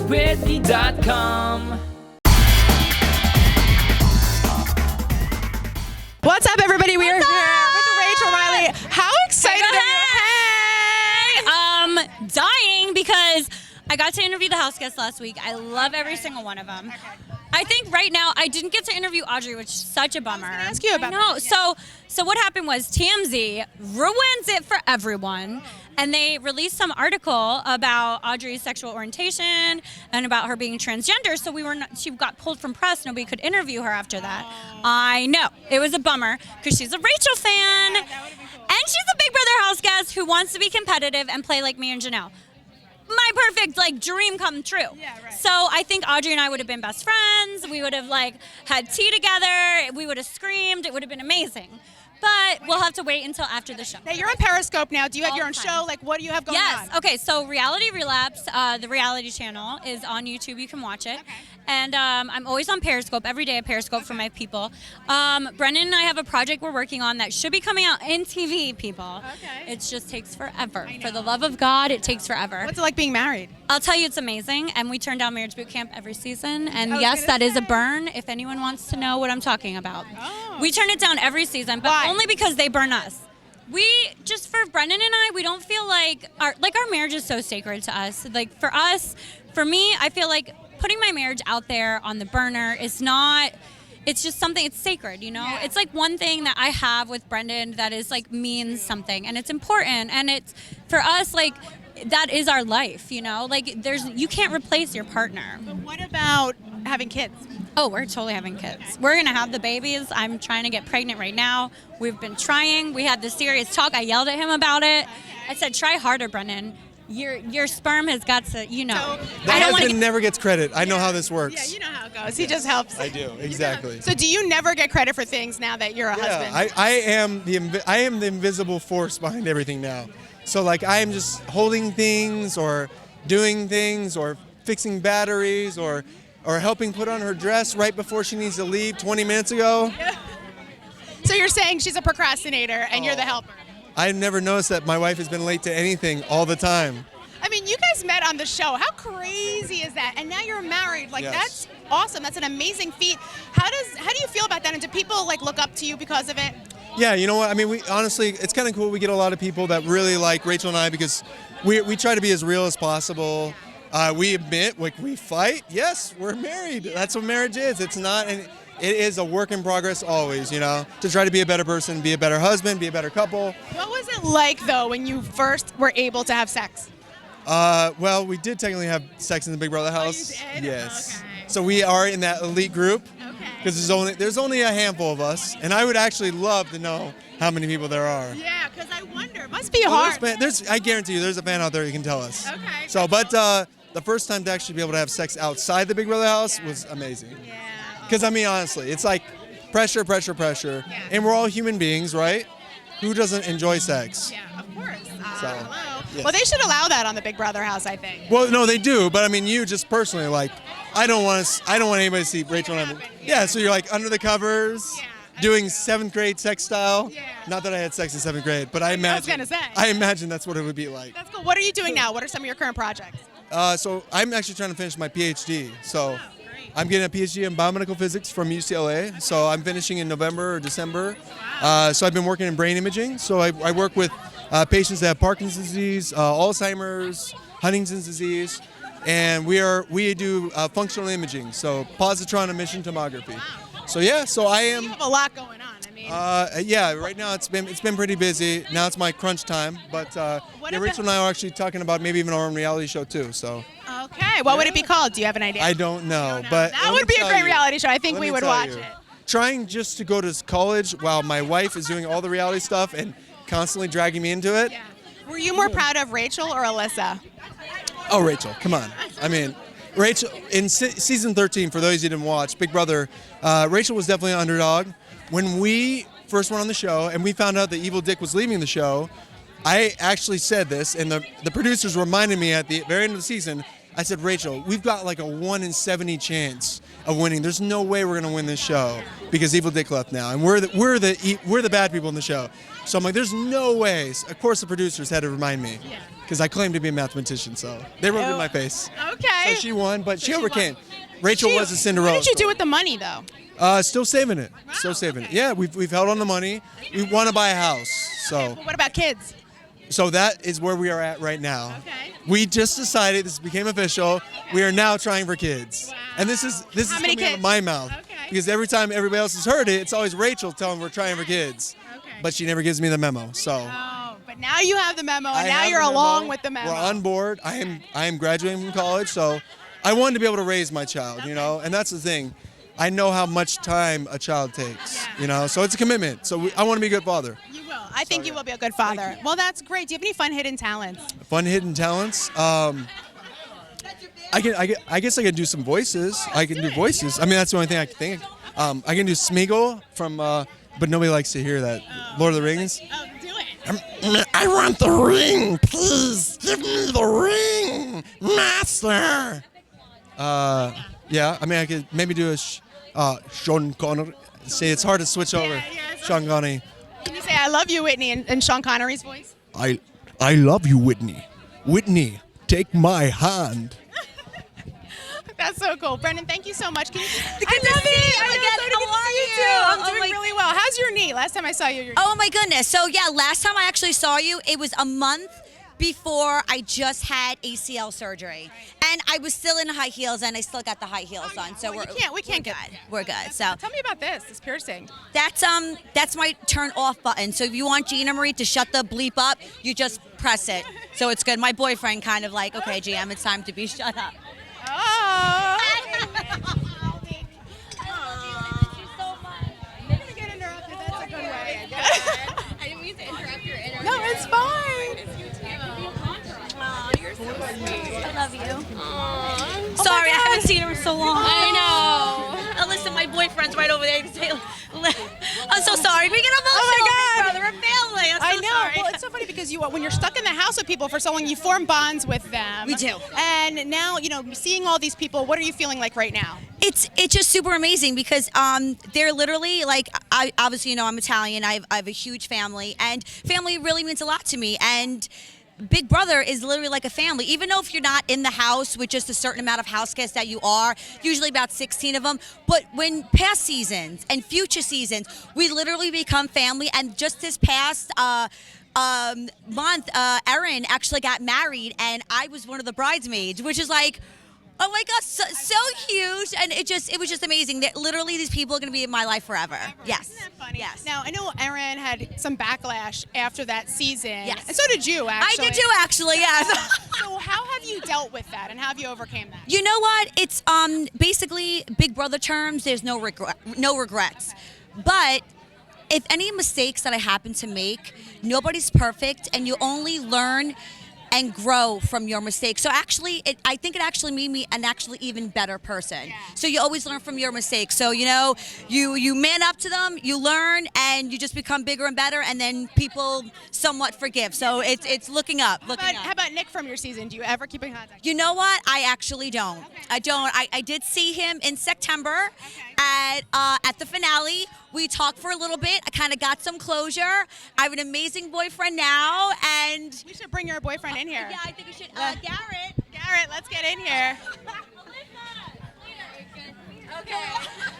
GoToWhitney.com. What's up, everybody? We are here with Rachel Reilly. How excited are you? Hey! Dying because I got to interview the house guests last week. I love every single one of them. I think right now I didn't get to interview Audrey, which is such a bummer. I was going to ask you about that. Yeah. So what happened was TMZ ruins it for everyone, and they released some article about Audrey's sexual orientation and about her being transgender. So she got pulled from press. Nobody could interview her after that. I know it was a bummer because she's a Rachel fan, Yeah, that would've been cool. and she's a Big Brother house guest who wants to be competitive and play like me and Janelle. My perfect dream come true. Yeah, right. So I think Audrey and I would have been best friends. We would have had tea together. We would have screamed. It would have been amazing. But we'll have to wait until after the show. Now, you're on Periscope now. Do you have All your own the show? time. What do you have going on? Yes. Okay. So Reality Relapse, the reality channel, is on YouTube. You can watch it. Okay. And I'm always on Periscope every day. At Periscope for my people. Brendon and I have a project we're working on that should be coming out in TV. People. Okay. It just takes forever. For the love of God, it takes forever. What's it like being married? I'll tell you, it's amazing. And we turn down marriage boot camp every season. And was yes, gonna that is a say. burn. If anyone wants to know what I'm talking about, Oh. we turn it down every season, but Why? only because they burn us. We just, for Brendon and I, we don't feel like our marriage is so sacred to us. For us, for me, I feel like putting my marriage out there on the burner is not. It's just something. It's sacred, you know. Yeah. It's one thing that I have with Brendon that is means something, and it's important, and it's for us that is our life, you know. You can't replace your partner. But what about having kids? Oh, we're totally having kids. We're going to have the babies. I'm trying to get pregnant right now. We've been trying. We had this serious talk. I yelled at him about it. I said, try harder, Brendon. Your sperm has got to, you know. The I don't want husband never gets credit. I know how this works. Yeah, you know how it goes. He just helps. I do, exactly. So do you never get credit for things now that you're a husband? I am the invisible force behind everything now. So I am just holding things or doing things or fixing batteries or helping put on her dress right before she needs to leave 20 minutes ago. So you're saying she's a procrastinator and you're the helper? I've never noticed that my wife has been late to anything all the time. I mean, you guys met on the show. How crazy is that? And now you're married. Yes. That's awesome. That's an amazing feat. How do you feel about that? And do people look up to you because of it? Yeah, you know what? I mean, we honestly, it's kind of cool. We get a lot of people that really like Rachel and I because we try to be as real as possible. We admit, we fight. Yes, we're married. That's what marriage is. It's not, and it is a work in progress always, you know, to try to be a better person, be a better husband, be a better couple. What was it like, though, when you first were able to have sex? Well, we did technically have sex in the Big Brother house. Oh, you did? Yes. Okay. So we are in that elite group. Okay. Because there's only a handful of us, and I would actually love to know how many people there are. Yeah, because I wonder. It must be Well, hard. I guarantee you, there's a fan out there who can tell us. Okay. So, but the first time to actually be able to have sex outside the Big Brother house was amazing. Yeah. Because I mean, honestly, it's pressure, Yeah. and we're all human beings, right? Who doesn't enjoy sex? Yeah, of course. So, Hello. yes. Well, they should allow that on the Big Brother house, I think. Well, no, they do, but I mean, you just personally, I don't want anybody to see Rachel and I. Yeah, so you're under the covers, Yeah. doing 7th grade sex style. Yeah. Not that I had sex in 7th grade, but I imagine. gonna say. I imagine that's what it would be like. That's cool. What are you doing now? What are some of your current projects? So I'm actually trying to finish my PhD. So great. I'm getting a PhD in biomedical physics from UCLA. So I'm finishing in November or December. So I've been working in brain imaging. So I work with patients that have Parkinson's disease, Alzheimer's, Huntington's disease, and we do functional imaging. So positron emission tomography. So yeah, so I am. You have a lot going on. I mean, Yeah, right now it's been pretty busy. Now it's my crunch time, but about- Rachel and I are actually talking about maybe even our own reality show too. So okay. What would it be called? Do you have an idea? I don't know, but that let would me be a tell great you- reality show. I think let we me would tell watch you, it. Trying just to go to college while my wife is doing all the reality stuff and constantly dragging me into it. Yeah. Were you more proud of Rachel or Elissa? Oh, Rachel, come on. I mean, Rachel, in season 13, for those who didn't watch, Big Brother, Rachel was definitely an underdog. When we first went on the show and we found out that Evil Dick was leaving the show, I actually said this, and the producers reminded me at the very end of the season, I said, Rachel, we've got like a 1 in 70 chance of winning. There's no way we're gonna win this show because Evil Dick left now, and we're the bad people in the show. So I'm like, there's no ways. Of course, the producers had to remind me because I claim to be a mathematician, so they wrote it in my face. Okay. So she won, but she overcame. Rachel was a Cinderella. What did you do with the money, though? Still saving it. Wow, Still saving okay. it. Yeah, we've held on the money. We want to buy a house, so. Well, what about kids? So that is where we are at right now. Okay. We just decided, this became official. We are now trying for kids. Wow. And this is How many coming out kids? of my mouth. Okay. Because every time everybody else has heard it, it's always Rachel telling we're trying for kids. Okay. But she never gives me the memo. So Oh, but now you have the memo, I and now have you're the memo. along with the memo. We're on board. I am graduating from college, so I wanted to be able to raise my child, you know, and that's the thing. I know how much time a child takes, you know, so it's a commitment. So I want to be a good father. You will. I think you will be a good father. Well, that's great. Do you have any fun hidden talents? Fun hidden talents. I guess I can do some voices. I can do voices. I mean, that's the only thing I can think. I can do Smeagol from, but nobody likes to hear that. Lord of the Rings. Oh, do it. I want the ring, please. Give me the ring, master. Yeah. I mean, I could maybe do a Sean Connery. See, it's hard to switch over. Yeah, Sean Connery. Can you say "I love you, Whitney" in Sean Connery's voice? I love you, Whitney. Whitney, take my hand. That's so cool. Brendon, thank you so much. Can you? Good to see you again. How are you? I'm doing really well. How's your knee? Last time I saw you, Oh my goodness. So yeah, last time I actually saw you, it was a month before I just had ACL surgery. And I was still in high heels and I still got the high heels on. So we can't get good. We're good. So Tell me about this piercing. that's my turn off button. So if you want GinaMarie to shut the bleep up, you just press it. So it's good. My boyfriend kind of like, okay, GM, it's time to be shut up. Oh. I didn't mean to interrupt your interview. No, it's fine. Aw, you're so sweet. I love you. Aw. Sorry, I haven't seen her in so long. I know. Listen, my boyfriend's right over there. I'm so sorry. We get emotional. Oh my God. Brother, we're family. I'm so I know. sorry. Well, it's so funny because when you're stuck in the house with people for so long, you form bonds with them. We do. And now, seeing all these people, what are you feeling like right now? It's just super amazing because they're literally like, I obviously I'm Italian. I have a huge family, and family really means a lot to me. And Big Brother is literally like a family. Even though if you're not in the house with just a certain amount of house guests that you are, usually about 16 of them, but when past seasons and future seasons, we literally become family. And just this past month, Aaryn actually got married, and I was one of the bridesmaids, which is like, oh my God, so huge, and it was just amazing. That literally these people are going to be in my life forever. Yes. Isn't that funny? Yes. Now, I know Aaryn had some backlash after that season. Yes. And so did you, actually. I did too, actually. Yes. So how have you dealt with that, and how have you overcame that? You know what? It's basically Big Brother terms. There's no regrets, but if any mistakes that I happen to make, nobody's perfect, and you only learn and grow from your mistakes. So actually, I think it actually made me an actually even better person. Yeah. So you always learn from your mistakes. So you man up to them, you learn, and you just become bigger and better, and then people somewhat forgive. So it's looking up. How about Nick from your season? Do you ever keep in contact? You know what? I actually don't. I don't. I did see him in September at the finale. We talked for a little bit. I kind of got some closure. I have an amazing boyfriend now, and We should bring your boyfriend in here. yeah, I think we should. Garrett. Garrett, let's get in here.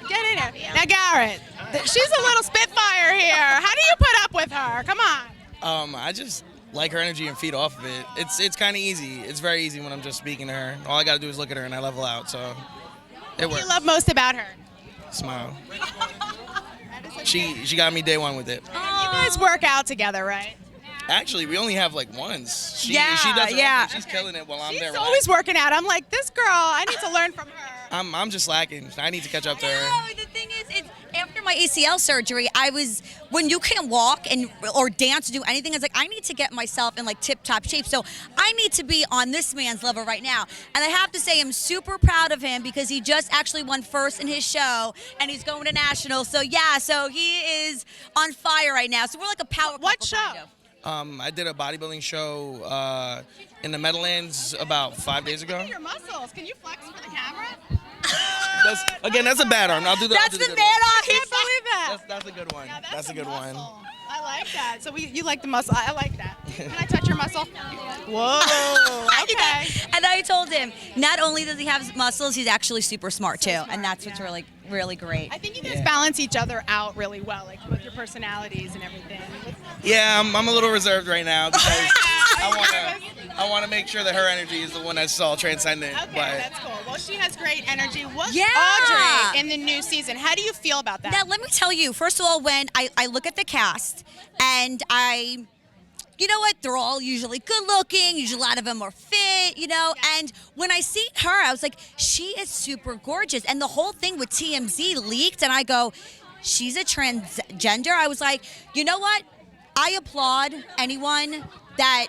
Get in here. Now, Garrett, she's a little spitfire here. How do you put up with her? Come on. I just like her energy and feed off of it. It's kind of easy. It's very easy when I'm just speaking to her. All I got to do is look at her and I level out. So it What do works. you love most about her? Smile. She got me day one with it. You guys work out together, right? Actually, we only have like once. She Yeah, does it. yeah. She's killing it while I'm there. She's always working out. I'm like, this girl, I need to learn from her. I'm just lacking. I need to catch up to her. No, the thing is, it's after my ACL surgery, when you can't walk or dance or do anything, it's like I need to get myself in like tip-top shape. So I need to be on this man's level right now. And I have to say I'm super proud of him because he just actually won first in his show and he's going to national. So yeah, so he is on fire right now. So we're like a power What couple, show? kind of. I did a bodybuilding show in the Meadowlands about 5 days ago. Look at your muscles. Can you flex for the camera? That's a bad arm. I'll do the. That's I'll do the good bad one. arm. I can't believe that. That's a good one. Now That's a good one. muscle. I like that. So you like the muscle. I like that. Can I touch your muscle? Whoa. Okay. And I told him, not only does he have muscles, he's actually super smart too, and that's what's really, really great. I think you guys balance each other out really well, like with your personalities and everything. Yeah, I'm a little reserved right now because I want to make sure that her energy is the one that's all transcendent. Okay, but that's cool. Well, she has great energy. What's Yeah. Audrey in the new season? How do you feel about that? Now, let me tell you, first of all, when I look at the cast and you know what? They're all usually good looking. Usually a lot of them are fit, you know. And when I see her, I was like, she is super gorgeous. And the whole thing with TMZ leaked, and I go, she's a transgender. I was like, you know what? I applaud anyone that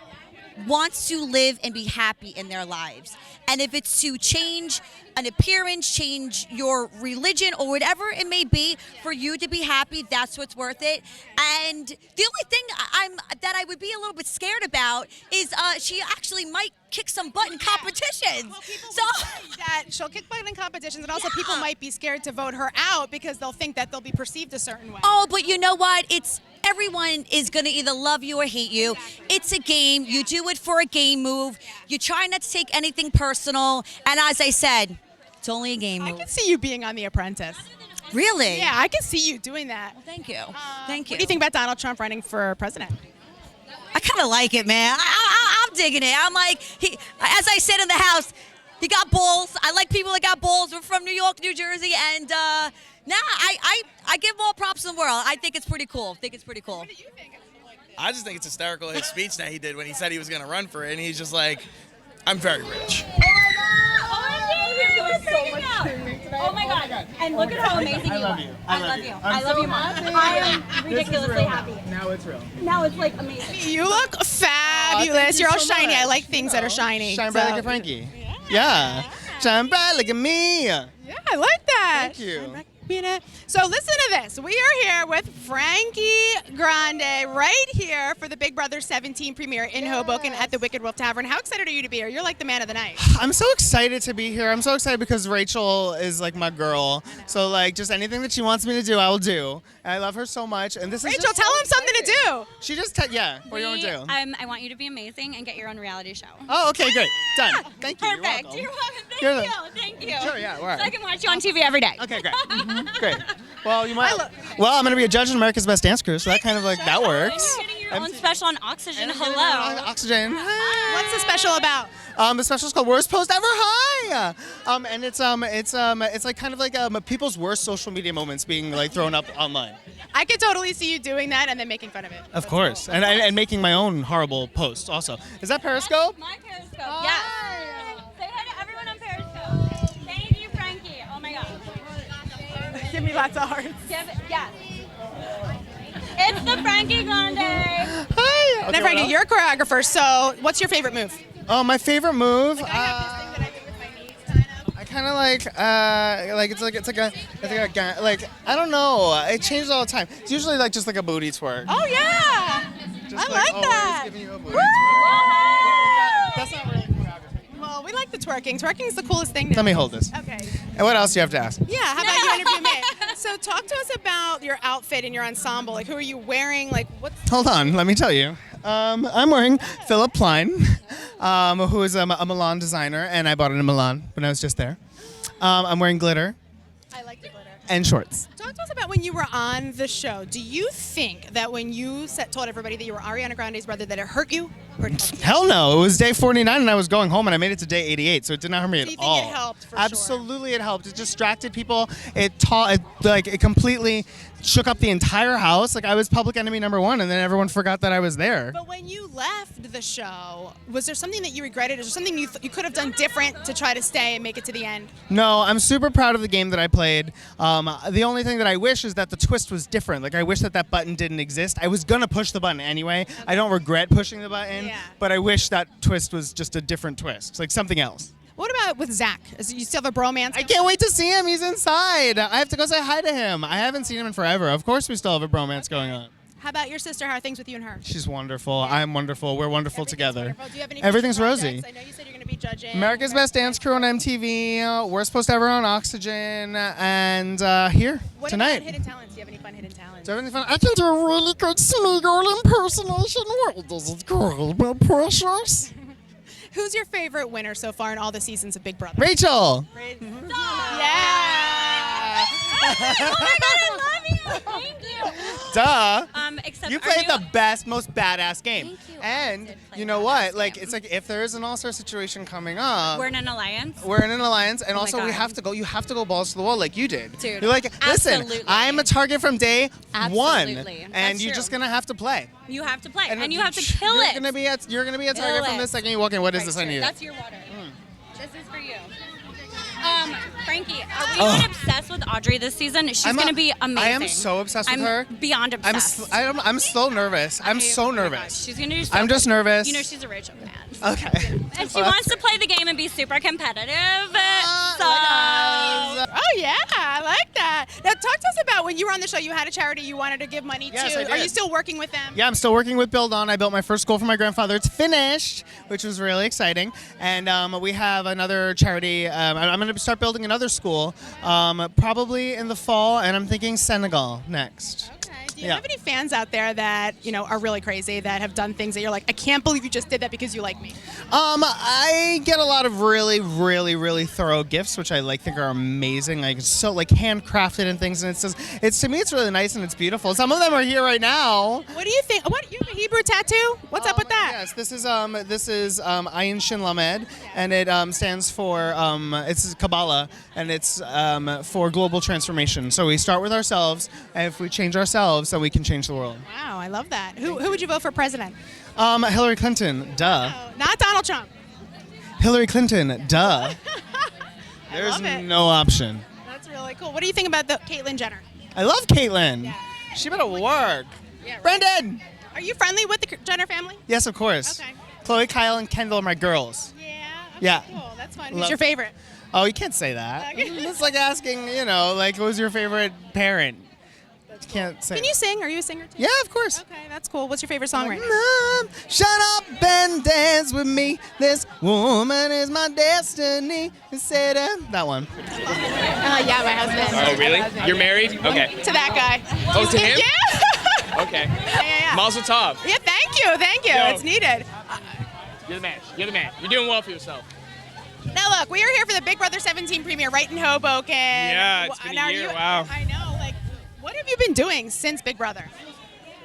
wants to live and be happy in their lives. And if it's to change an appearance, change your religion, or whatever it may be, for you to be happy, that's what's worth it. And the only thing that I would be a little bit scared about is she actually might kick some butt in competitions. Well, people So will say that she'll kick butt in competitions, and also people might be scared to vote her out because they'll think that they'll be perceived a certain way. oh, but you know what? Everyone is going to either love you or hate you. It's a game. You do it for a game move. You try not to take anything personal. And as I said, it's only a game I move. can see you being on The Apprentice. Really? Yeah, I can see you doing that. Thank you. Thank you. What do you think about Donald Trump running for president? I kind of like it, man. I'm digging it. I'm like, as I said in the house, he got balls. I like people that got balls. We're from New York, New Jersey, and I give him all props in the world. I think it's pretty cool. What do you think? I just think it's hysterical his speech that he did when he said he was going to run for it, and he's just like, I'm very rich. Oh my god. And look at how amazing you are. I love you. I love you, Mom. I am ridiculously happy. Now it's real. Now it's like amazing. You look fabulous. You're all shiny. I like things that are shiny. Shine bright like a Frankie. Yeah. Shine bright like a me. Yeah, I like that. Thank you. So listen to this. We are here with Frankie Grande right here for the Big Brother 17 premiere in Hoboken at the Wicked Wolf Tavern. How excited are you to be here? You're like the man of the night. I'm so excited to be here. I'm so excited because Rachel is like my girl. So like just anything that she wants me to do, I will do. And I love her so much. And this is Rachel, just tell so him something to exciting. do. She just yeah. What do you want to do? I want you to be amazing and get your own reality show. Oh, okay, great. Done. Thank you. Perfect. You're You're welcome. welcome. Thank you. Sure, yeah, all right. So I can watch you on TV every day. Okay, great. Great. Well, you might. Well, I'm gonna be a judge in America's Best Dance Crew, so that kind of like that works. You're getting your own special on Oxygen. On Hello. Oxygen. What's the special about? The special is called Worst Post Ever Hi. And it's like kind of like people's worst social media moments being like thrown up online. I could totally see you doing that and then making fun of it. Of course, and making my own horrible posts also. Is that Periscope? My Periscope. Yes. Say hi to everyone on Periscope. Thank you, Frankie. Oh my God. Give me lots of hearts. Yes. It's the Frankie Grande. Hi. Okay, Then Frankie, you're a choreographer, so what's your favorite move? Oh, my favorite move. I have this thing that I do with my knees, kind of. I kind of like I don't know. It changes all the time. It's usually like just like a booty twerk. Oh yeah, Just I like always that. giving you a booty twerk. That's not really choreography. Well, we like the twerking. Twerking is the coolest thing. Let me hold this. Okay. And what else do you have to ask? Yeah. How about you interview me? So talk to us about your outfit and your ensemble. Like, who are you wearing? Like, what's Hold on, let me tell you. I'm wearing Philip Plein, who is a Milan designer, and I bought it in Milan when I was just there. I'm wearing glitter I like the glitter. and shorts. Talk to us about when you were on the show. Do you think that when you told everybody that you were Ariana Grande's brother, that it hurt you? Or did it help you? Hell no, it was day 49 and I was going home and I made it to day 88, so it did not hurt me So at you think all. it helped for Absolutely it helped. It distracted people. It completely shook up the entire house. Like I was public enemy #1 and then everyone forgot that I was there. But when you left the show, was there something that you regretted? Is there something you could have done different to try to stay and make it to the end? No, I'm super proud of the game that I played. The only thing that I wish is that the twist was different. Like I wish that button didn't exist. I was gonna push the button anyway. Okay. I don't regret pushing the button, but I wish that twist was just a different twist, like something else. What about with Zach? You still have a bromance? I can't wait to see him. He's inside. I have to go say hi to him. I haven't seen him in forever. Of course we still have a bromance going on. How about your sister? How are things with you and her? She's wonderful. I'm wonderful. We're wonderful together. Wonderful. Do you have any Everything's future rosy. projects? I know you said you're going to be judging. America's Best Dance Crew on MTV. We're supposed to have our own Oxygen, and here What tonight. about hidden talents? Do you have any fun hidden talents? Do you have any fun? I can do a really good Smeagol impersonation. What does it call my precious? Who's your favorite winner so far in all the seasons of Big Brother? Rachel. Yeah. Oh my God, I love you. Thank you. Duh. Except You are played the best, most badass game. Thank you. I And did play you know the what? best Like, game. it's like if there is an all-star situation coming up, We're in an alliance. we're in an alliance, and Oh my also we God. have to go. You have to go balls to the wall like you did. Dude, You're like, listen, absolutely. I'm a target from day one, Absolutely. and That's you're true. just gonna have to play. You have to play, and you have to kill you're it. Gonna be you're gonna be a target Kill from it. the second you walk in. What is this I need? That's your water. This is for you. Frankie, are we Oh. not obsessed with Audrey this season? She's going to be amazing. I am so obsessed with I'm her. beyond obsessed. I'm so nervous. I'm so Oh my nervous. gosh, she's going to do so I'm just good. nervous. You know, she's a Rachel fan. Okay. And she wants to play the game and be super competitive. So. Oh yeah, I like that. Now talk to us about when you were on the show. You had a charity you wanted to give money Yes, to. I did. Are you still working with them? Yeah, I'm still working with Build On. I built my first school for my grandfather. It's finished, which was really exciting. And we have another charity. I'm going to start building another school, probably in the fall, and I'm thinking Senegal next. Okay. Do you Yeah. have any fans out there that are really crazy that have done things that you're like, I can't believe you just did that because you like me? I get a lot of really, really, really thorough gifts, which I think are amazing. Like so, like handcrafted and things. And it's to me, it's really nice and it's beautiful. Some of them are here right now. What do you think? What, you have a Hebrew tattoo? What's up with that? Yes, this is Ayin Shin Lamed, and it stands for it's Kabbalah, and it's for global transformation. So we start with ourselves, and if we change ourselves, then we can change the world. Wow, I love that. Who would you vote for president? Hillary Clinton, duh. Oh, not Donald Trump. Hillary Clinton, duh. There's love it. no option. That's really cool. What do you think about the Caitlyn Jenner? I love Caitlyn. Yeah. She better work. Yeah, right. Brendon. Are you friendly with the Jenner family? Yes, of course. Okay. Khloe, Kyle, and Kendall are my girls. Yeah. Okay, Yeah. Cool. That's fun. Love- Who's your favorite? Oh, you can't say that. Okay. It's like asking, like, who's your favorite parent? You can't say. Can you sing? Are you a singer too? Yeah, of course. Okay, that's cool. What's your favorite song right now? Mom, shut up and dance with me. This woman is my destiny. Said that one. Yeah, my husband. Oh, really? My husband. You're married? Okay. To that guy. Oh, to him? Yeah. Okay. Yeah. Mazel tov. Yeah, thank you. Thank you. Yo. It's needed. You're the man. You're the man. You're doing well for yourself. Now look, we are here for the Big Brother 17 premiere right in Hoboken. Yeah, it's been a Now, year. Wow. I know. Like, what have you been doing since Big Brother?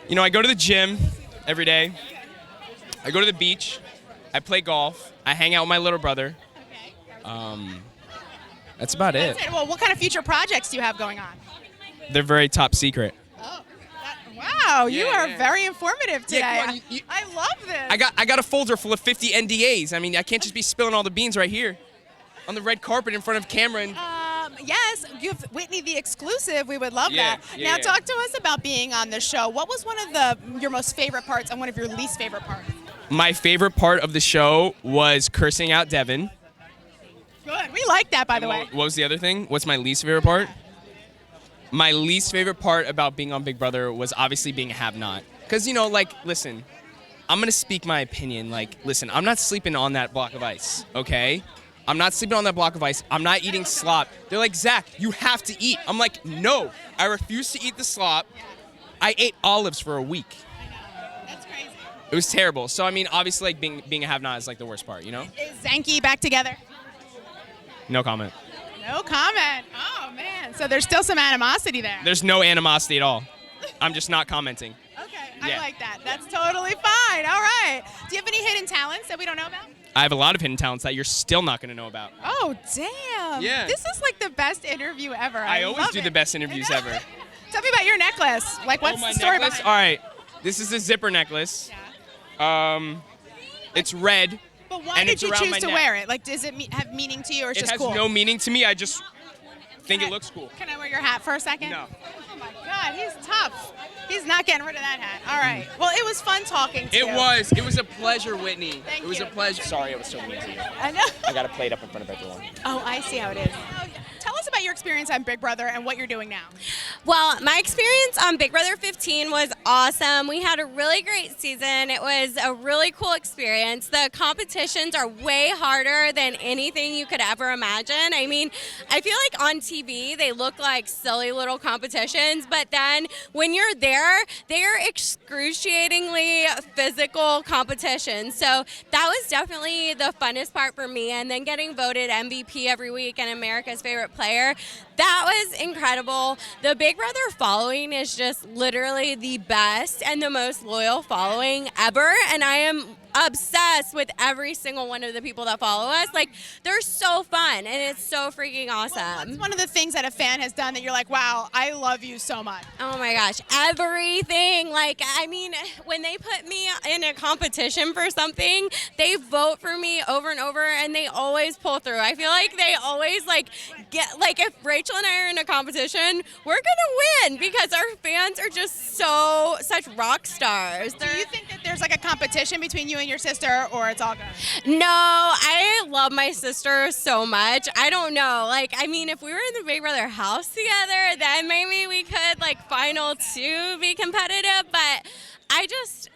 You know, I go to the gym every day. I go to the beach. I play golf. I hang out with my little brother. Okay. That's about it. That's it. Well, what kind of future projects do you have going on? They're very top secret. Oh, wow, you Yeah, are yeah. very informative today. Yeah, come on, you- I love this. I got a folder full of 50 NDAs. I mean, I can't just be spilling all the beans right here on the red carpet in front of camera. And Yes, give Whitney the exclusive. We would love Yeah, that. yeah, Now, yeah. talk to us about being on the show. What was one of your most favorite parts and one of your least favorite parts? my favorite part of the show was cursing out Devin. Good. We like that, by the way. What was the other thing? What's my least favorite part? My least favorite part about being on Big Brother was obviously being a have-not. Because, listen, I'm going to speak my opinion. Listen, I'm not sleeping on that block of ice, okay? I'm not sleeping on that block of ice. I'm not eating slop. They're like, Zach, you have to eat. I'm like, no, I refuse to eat the slop. I ate olives for a week. That's crazy. It was terrible. So, I mean, obviously, being a have-not is, the worst part, Is Zanky back together? No comment. No comment. Oh, man. So there's still some animosity there. There's no animosity at all. I'm just not commenting. Okay, Yeah. I like that. That's totally fine. All right. Do you have any hidden talents that we don't know about? I have a lot of hidden talents that you're still not going to know about. Oh, damn. Yeah. This is like the best interview ever. I always love do it. the best interviews I know. ever. Tell me about your necklace. Like, what's my the story necklace? behind All right. This is a zipper necklace. It's red. But why and did it's you around choose my to neck. wear it? Like, does it have meaning to you or it's It just has cool? no meaning to me. I just think it looks cool. Can I wear your hat for a second? No. Oh, my God. He's tough. He's not getting rid of that hat. All right. Well, it was fun talking to you. It was a pleasure, Whitney. Thank It was you. a pleasure. Sorry, I was so mean to you. I know. I got to play it up in front of everyone. Oh, I see how it is. Oh, yeah. Tell us about your experience on Big Brother and what you're doing now. Well, my experience on Big Brother 15 was awesome. We had a really great season. It was a really cool experience. The competitions are way harder than anything you could ever imagine. I mean, I feel like on TV they look like silly little competitions, but then when you're there, they're excruciatingly physical competitions. So that was definitely the funnest part for me. And then getting voted MVP every week and America's favorite player, that was incredible. The Big Brother following is just literally the best and the most loyal following ever, and I am obsessed with every single one of the people that follow us. Like, they're so fun, and it's so freaking awesome. What's one of the things that a fan has done that you're like, wow, I love you so much? Oh my gosh, everything. Like, I mean, when they put me in a competition for something, they vote for me over and over, and they always pull through. I feel like they always if Rachel and I are in a competition, we're gonna win because our fans are just such rock stars. Do you think that there's like a competition between you and your sister, or it's all good? No, I love my sister so much. I don't know. Like, I mean, if we were in the Big Brother house together, then maybe we could final two be competitive, but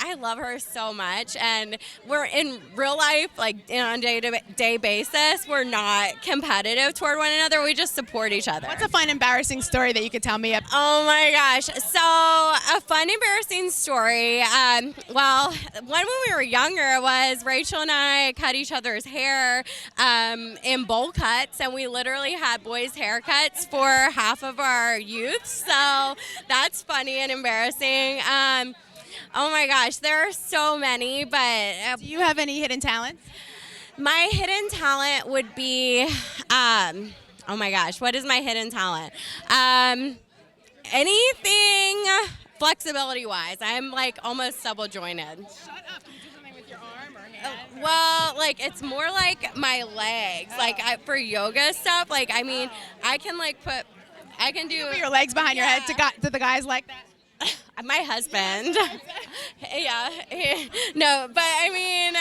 I love her so much, and we're in real life, on a day-to-day basis, we're not competitive toward one another. We just support each other. What's a fun, embarrassing story that you could tell me about? Oh my gosh. So a fun, embarrassing story. One when we were younger was Rachel and I cut each other's hair in bowl cuts, and we literally had boys' haircuts for half of our youth. So that's funny and embarrassing. Oh my gosh, there are so many, but... Do you have any hidden talents? My hidden talent would be, oh my gosh, what is my hidden talent? Anything flexibility-wise. I'm almost double jointed. Shut up. Can you do something with your arm or hand? Well, it's more like my legs. For yoga stuff, I can do... Put your legs behind your head. Do the guys like that? My husband. Yeah. No, but I mean,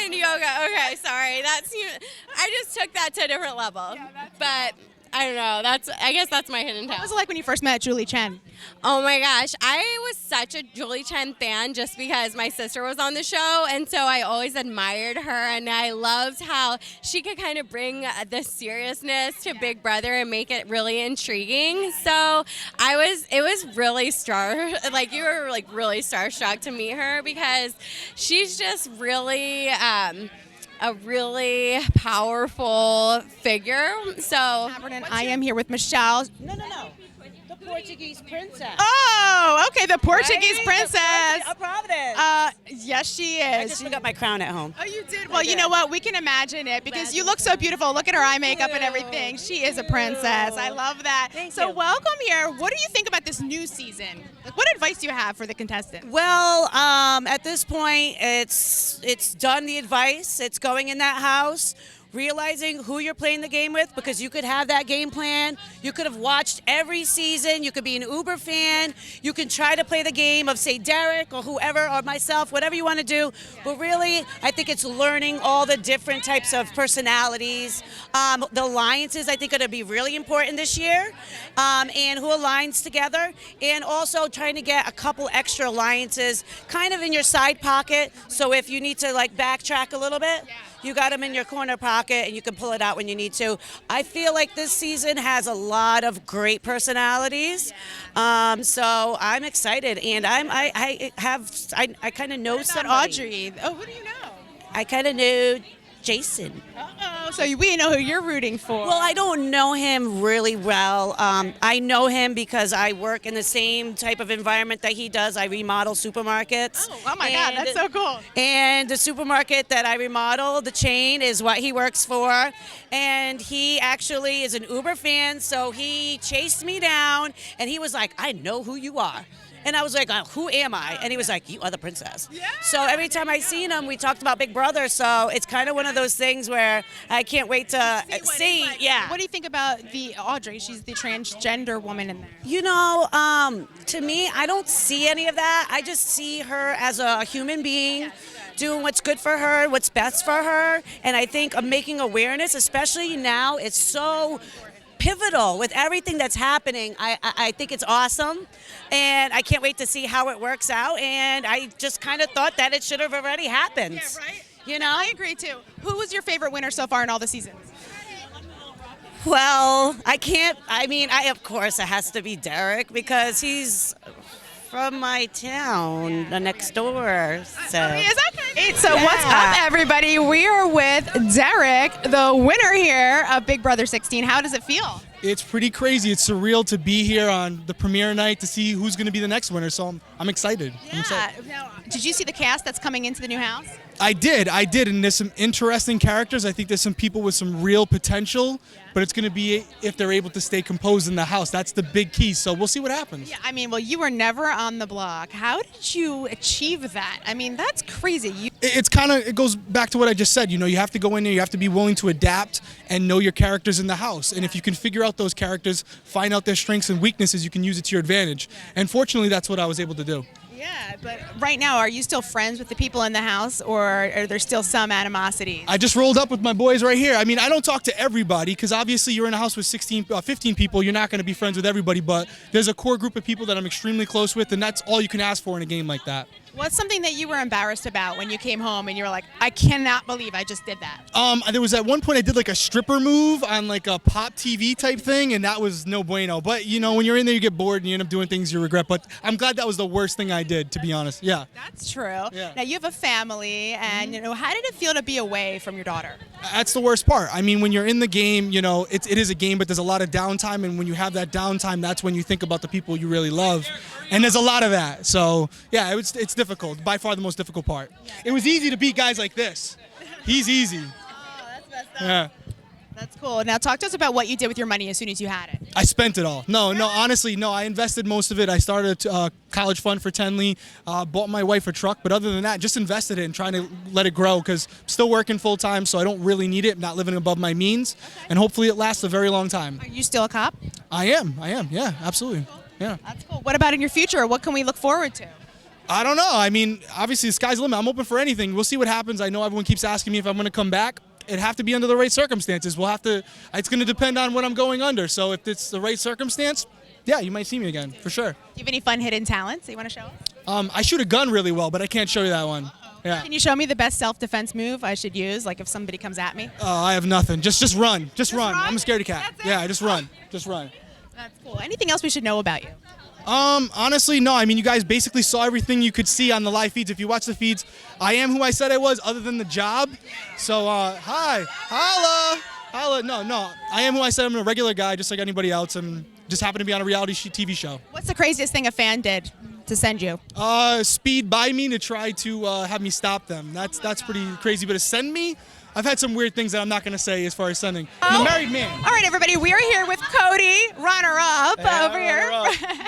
in yoga. Okay, sorry. I just took that to a different level. But I don't know. I guess that's my hidden talent. What was it like when you first met Julie Chen? Oh my gosh, I was such a Julie Chen fan just because my sister was on the show, and so I always admired her, and I loved how she could kind of bring the seriousness to Big Brother and make it really intriguing. So it was really you were really starstruck to meet her because she's just really a really powerful figure. So I am here with Michelle. No. The Portuguese princess. Oh, okay, the Portuguese princess. Of Providence. Yes, she is. I just forgot my crown at home. Oh, you did? Well, you know what? We can imagine it because you look so beautiful. Look at her eye makeup and everything. She is a princess. I love that. Thank you. Welcome here. What do you think about this new season? What advice do you have for the contestants? Well, at this point, it's done the advice. It's going in that house, realizing who you're playing the game with, because you could have that game plan. You could have watched every season. You could be an Uber fan. You can try to play the game of, say, Derek or whoever, or myself, whatever you want to do. But really, I think it's learning all the different types of personalities. The alliances, I think, are going to be really important this year, and who aligns together. And also trying to get a couple extra alliances kind of in your side pocket. So if you need to, backtrack a little bit, you got them in your corner pocket and you can pull it out when you need to. I feel like this season has a lot of great personalities. So I'm excited, and I kind of know somebody. Audrey. Oh, who do you know? I kind of knew Jason. Uh-oh. So we know who you're rooting for. Well, I don't know him really well. I know him because I work in the same type of environment that he does. I remodel supermarkets. Oh my God, that's so cool. And the supermarket that I remodel, the chain, is what he works for. And he actually is an Uber fan, so he chased me down, and he was like, I know who you are. And I was like, who am I? And he was like, you are the princess. Yeah. So every time I seen him, we talked about Big Brother. So it's kind of one of those things where I can't wait to see. Yeah. What do you think about the Audrey? She's the transgender woman in there. You know, to me, I don't see any of that. I just see her as a human being doing what's good for her, what's best for her. And I think of making awareness, especially now, it's so pivotal with everything that's happening. I think it's awesome, and I can't wait to see how it works out. And I just kind of thought that it should have already happened. Yeah, right? You know? I agree too. Who was your favorite winner so far in all the seasons? Well, I can't. I mean, of course, it has to be Derek because he's from my town, the next door. So. Is that great? So what's up, everybody? We are with Derek, the winner here of Big Brother 16. How does it feel? It's pretty crazy. It's surreal to be here on the premiere night to see who's going to be the next winner. So I'm excited. I'm excited. Now, did you see the cast that's coming into the new house? I did, and there's some interesting characters. I think there's some people with some real potential, but it's going to be if they're able to stay composed in the house. That's the big key, so we'll see what happens. Yeah, I mean, well, you were never on the block. How did you achieve that? I mean, that's crazy. It goes back to what I just said. You know, you have to go in there, you have to be willing to adapt and know your characters in the house. And if you can figure out those characters, find out their strengths and weaknesses, you can use it to your advantage. And fortunately, that's what I was able to do. Yeah, but right now, are you still friends with the people in the house, or are there still some animosities? I just rolled up with my boys right here. I mean, I don't talk to everybody because obviously you're in a house with 15 people. You're not going to be friends with everybody, but there's a core group of people that I'm extremely close with, and that's all you can ask for in a game like that. What's something that you were embarrassed about when you came home and you were like, I cannot believe I just did that? There was at one point I did like a stripper move on like a pop TV type thing, and that was no bueno. But you know, when you're in there, you get bored and you end up doing things you regret. But I'm glad that was the worst thing I did, to be honest. Yeah. That's true. Yeah. Now you have a family, and you know, how did it feel to be away from your daughter? That's the worst part. I mean, when you're in the game, you know, it is a game, but there's a lot of downtime, and when you have that downtime, that's when you think about the people you really love, and there's a lot of that. So yeah, it's difficult. By far the most difficult part. It was easy to beat guys like this. He's easy. Oh, that's messed up. Yeah. That's cool. Now talk to us about what you did with your money as soon as you had it. I spent it all. No, honestly, no. I invested most of it. I started a college fund for Tenley, bought my wife a truck, but other than that, just invested it and trying to let it grow because I'm still working full time, so I don't really need it. I'm not living above my means, and hopefully it lasts a very long time. Are you still a cop? I am. Yeah, absolutely. Yeah. That's cool. What about in your future? What can we look forward to? I don't know. I mean, obviously the sky's the limit. I'm open for anything. We'll see what happens. I know everyone keeps asking me if I'm going to come back. It'd have to be under the right circumstances. We'll have to. It's going to depend on what I'm going under. So if it's the right circumstance, yeah, you might see me again for sure. Do you have any fun hidden talents that you want to show us? I shoot a gun really well, but I can't show you that one. Yeah. Can you show me the best self-defense move I should use, like if somebody comes at me? I have nothing. Just run. Just run. run? I'm a scaredy cat. Yeah, just run. Just run. That's cool. Anything else we should know about you? Honestly, no. I mean, you guys basically saw everything you could see on the live feeds. If you watch the feeds, I am who I said I was, other than the job. So, hi, holla. No. I am who I said. I'm a regular guy, just like anybody else, and just happen to be on a reality TV show. What's the craziest thing a fan did to send you? Speed by me to try to have me stop them. That's pretty crazy. But to send me, I've had some weird things that I'm not going to say as far as sending. I'm a married man. All right, everybody, we are here with Cody, runner-up over here.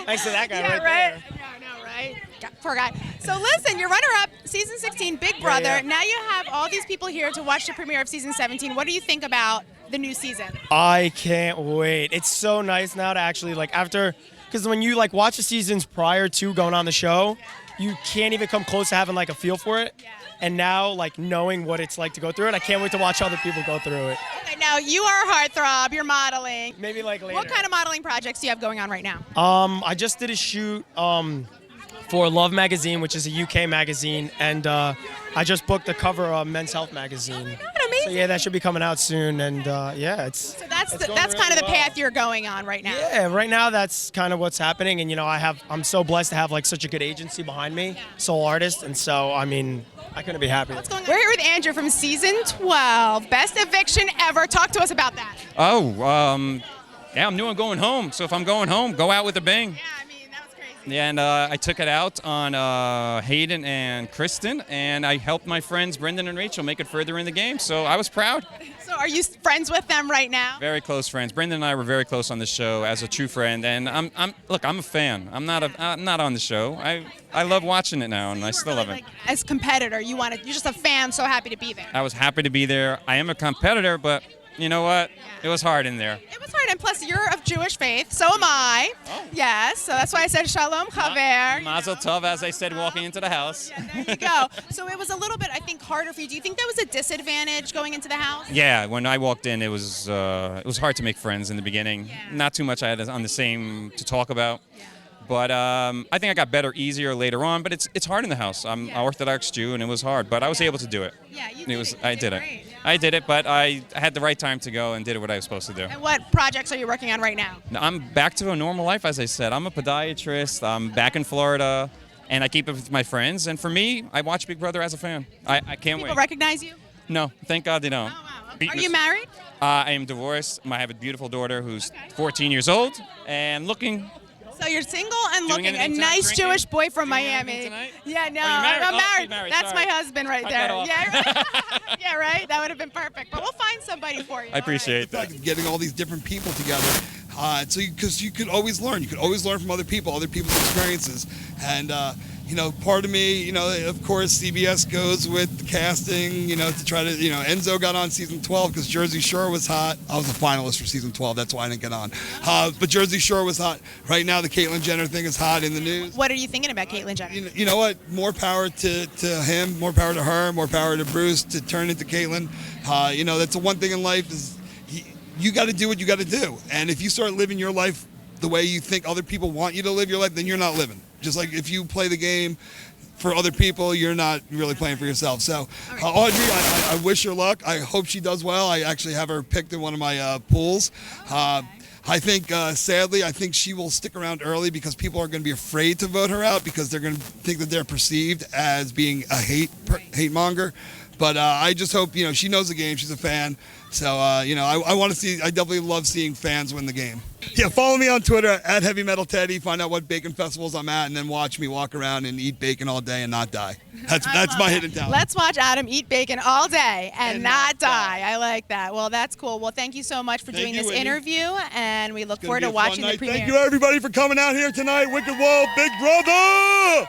Thanks to that guy Yeah, right right? there. No, right? Poor guy. So listen, you're runner-up, season 16, Big Brother. Yeah. Now you have all these people here to watch the premiere of season 17. What do you think about the new season? I can't wait. It's so nice now to actually because when you watch the seasons prior to going on the show, you can't even come close to having a feel for it. Yeah. And now, knowing what it's like to go through it, I can't wait to watch other people go through it. Okay, now you are a heartthrob, you're modeling. Maybe later. What kind of modeling projects do you have going on right now? I just did a shoot for Love Magazine, which is a UK magazine, and I just booked the cover of Men's Health magazine. Oh my God, amazing. So yeah, that should be coming out soon, and it's. So that's it's going kind of really the well. path you're going on right now. Yeah, right now that's kind of what's happening, and I'm so blessed to have such a good agency behind me, Soul Artist, and so I couldn't be happier. What's going on? We're here with Andrew from season 12, best eviction ever. Talk to us about that. Yeah, I'm new on going home. So if I'm going home, go out with a bang. Yeah, I mean, that was crazy. Yeah, and I took it out on Hayden and Kristen, and I helped my friends Brendon and Rachel make it further in the game. So I was proud. So are you friends with them right now? Very close friends. Brendon and I were very close on the show as a true friend, and I'm a fan. I'm not on the show. I love watching it now, and I still love it. As competitor, you're just a fan, so happy to be there. I was happy to be there. I am a competitor, but you know what? It was hard in there. It was hard, and plus you're of Jewish faith, so am I. Oh. Yes, so that's why I said Shalom Chaver. Mazel tov, as I said, walking into the house. There you go. So it was a little bit, I think, harder for you. Do you think that was a disadvantage going into the house? Yeah, when I walked in, it was hard to make friends in the beginning. Not too much I had on the same to talk about. But I think I got better, easier later on. But it's hard in the house. I'm Orthodox Jew, and it was hard. But I was able to do it. Yeah, you did I did it. I did it, but I had the right time to go and did what I was supposed to do. And what projects are you working on right now? Now, I'm back to a normal life, as I said. I'm a podiatrist. I'm back in Florida, and I keep it with my friends. And for me, I watch Big Brother as a fan. I can't People wait. recognize you? No, thank God they don't. Oh, wow. Okay. Are you married? I am divorced. I have a beautiful daughter who's 14 years old and looking. So you're single and Doing looking a anything tonight? nice Drinking? Jewish boy from Doing Miami. anything tonight? Yeah, no, Are you married? I'm Oh, married. she's married. That's Sorry. my husband right Cut there. that off. Yeah, right. Yeah, right. That would have been perfect. But we'll find somebody for you. I appreciate that. Getting all these different people together, because you could always learn. You could always learn from other people's experiences, and part of me, of course, CBS goes with the casting, to try to, Enzo got on season 12 because Jersey Shore was hot. I was a finalist for season 12, that's why I didn't get on. But Jersey Shore was hot. Right now, the Caitlyn Jenner thing is hot in the news. What are you thinking about Caitlyn Jenner? You know what? More power to him, more power to her, more power to Bruce to turn into Caitlyn. That's the one thing in life is you got to do what you got to do. And if you start living your life the way you think other people want you to live your life, then you're not living. Just like if you play the game for other people, you're not really playing for yourself. So, Audrey, I wish her luck. I hope she does well. I actually have her picked in one of my pools. I think, sadly, I think she will stick around early because people are going to be afraid to vote her out because they're going to think that they're perceived as being a hate monger. But I just hope, she knows the game. She's a fan. So, I want to see, I definitely love seeing fans win the game. Yeah, follow me on Twitter at Heavy Metal Teddy. Find out what bacon festivals I'm at, and then watch me walk around and eat bacon all day and not die. That's my hidden talent. Let's watch Adam eat bacon all day and not die. I like that. Well, that's cool. Well, thank you so much for doing this interview, and we look forward to watching the premiere. Thank you, everybody, for coming out here tonight. Wicked World, Big Brother!